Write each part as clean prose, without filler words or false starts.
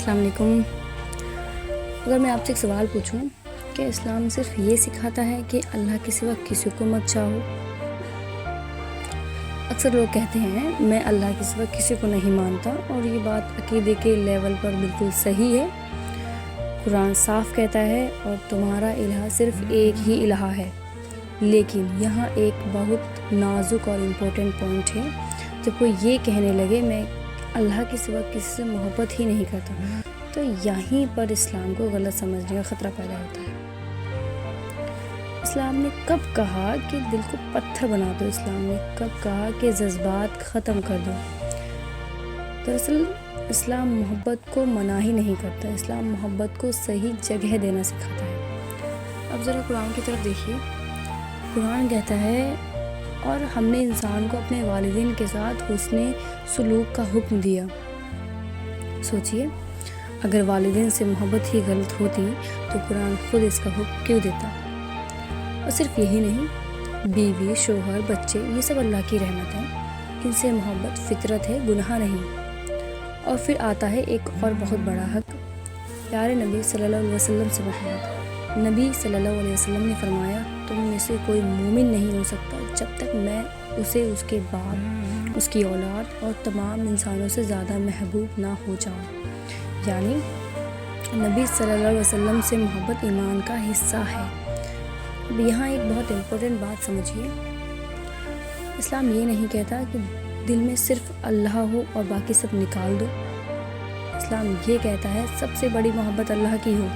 अस्सलाम वालेकुम। अगर मैं आपसे एक सवाल पूछूं कि इस्लाम सिर्फ ये सिखाता है कि अल्लाह के सिवा किसी को मत चाहो। अक्सर लोग कहते हैं मैं अल्लाह के सिवा किसी को नहीं मानता, और ये बात अकीदे के लेवल पर बिल्कुल सही है। कुरान साफ कहता है और तुम्हारा इलाह सिर्फ एक ही इलाह है। लेकिन यहाँ एक बहुत नाजुक और इम्पोर्टेंट पॉइंट है। जब कोई ये कहने लगे मैं अल्लाह के सिवा किसी से मोहब्बत ही नहीं करता, तो यहीं पर इस्लाम को गलत समझने का ख़तरा पैदा होता है। इस्लाम ने कब कहा कि दिल को पत्थर बना दो? इस्लाम ने कब कहा कि जज्बात ख़त्म कर दो? दरअसल इस्लाम मोहब्बत को मना ही नहीं करता, इस्लाम मोहब्बत को सही जगह देना सिखाता है। अब ज़रा कुरान की तरफ देखिए। कुरान कहता है और हमने इंसान को अपने वालिदैन के साथ हुस्ने सुलूक का हुक्म दिया। सोचिए, अगर वालिदैन से मोहब्बत ही गलत होती तो कुरान खुद इसका हुक्म क्यों देता? और सिर्फ यही नहीं, बीवी, शोहर, बच्चे, ये सब अल्लाह की रहमत है, इनसे मोहब्बत फितरत है, गुनाह नहीं। और फिर आता है एक और बहुत बड़ा हक, प्यारे नबी सल्लल्लाहु अलैहि वसल्लम से मोहब्बत। नबी सल्लल्लाहु अलैहि वसल्लम ने फरमाया, तुम में से कोई मोमिन नहीं हो सकता जब तक मैं उसे उसके बाप, उसकी औलाद और तमाम इंसानों से ज़्यादा महबूब ना हो जाऊँ। यानी नबी सल्लल्लाहु अलैहि वसल्लम से मोहब्बत ईमान का हिस्सा है। अब यहाँ एक बहुत इम्पोर्टेंट बात समझिए। इस्लाम ये नहीं कहता कि दिल में सिर्फ अल्लाह हो और बाकी सब निकाल दो। इस्लाम ये कहता है सबसे बड़ी मोहब्बत अल्लाह की हो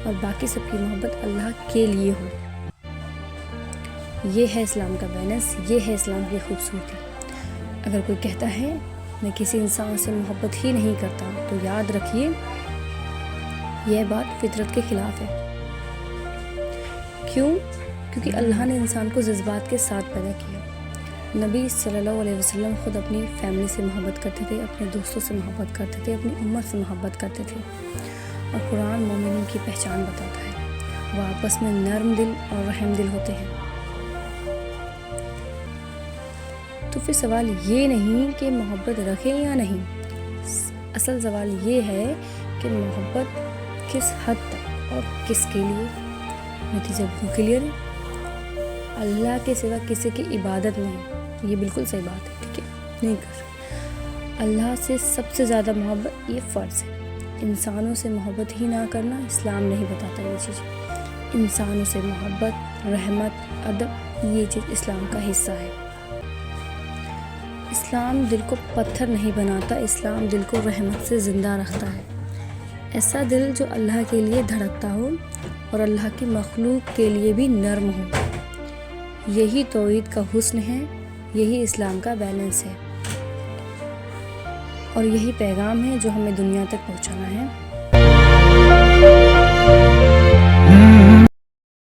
और बाकी सबकी मोहब्बत अल्लाह के लिए हो। ये है इस्लाम का बैलेंस, ये है इस्लाम की खूबसूरती। अगर कोई कहता है मैं किसी इंसान से मोहब्बत ही नहीं करता, तो याद रखिए यह बात फितरत के ख़िलाफ़ है। क्यों? क्योंकि अल्लाह ने इंसान को जज्बात के साथ पैदा किया। नबी सल्लल्लाहु अलैहि वसल्लम खुद अपनी फैमिली से मोहब्बत करते थे, अपने दोस्तों से मोहब्बत करते थे, अपनी उम्मत से मोहब्बत करते थे। और कुरान मोमिन की पहचान बताता है, वह आपस में नर्म दिल और रहम दिल होते हैं। तो फिर सवाल ये नहीं कि मोहब्बत रखें या नहीं, असल सवाल ये है कि मोहब्बत किस हद तक और किसके लिए। नतीजा बिल्कुल क्लियर है, अल्लाह के सिवा किसी की इबादत नहीं। ये बिल्कुल सही बात है, ठीक है, नहीं कर। अल्लाह से सबसे ज़्यादा मोहब्बत ये फ़र्ज़ है। इंसानों से मोहब्बत ही ना करना इस्लाम नहीं बताता ये चीज़। इंसानों से मोहब्बत, रहमत, अदब, ये चीज़ इस्लाम का हिस्सा है। इस्लाम दिल को पत्थर नहीं बनाता, इस्लाम दिल को रहमत से ज़िंदा रखता है। ऐसा दिल जो अल्लाह के लिए धड़कता हो और अल्लाह की मखलूक के लिए भी नर्म हो। यही तौहीद का हुस्न है, यही इस्लाम का बैलेंस है, और यही पैगाम है जो हमें दुनिया तक पहुंचाना है।